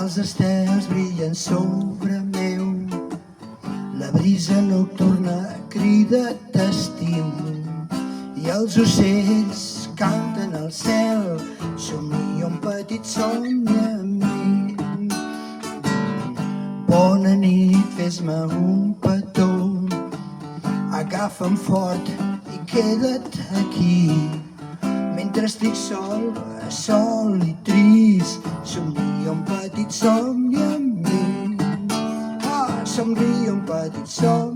Els estels brillen sobre meu, la brisa nocturna crida t'estimo i els ocells canten al cel, somnia un petit somni amb mi. Bona nit, fes-me un petó, agafa'm fort i queda't aquí. Mentre estic sol i trist, somnia un petit somni amb mi. Somria un petit somni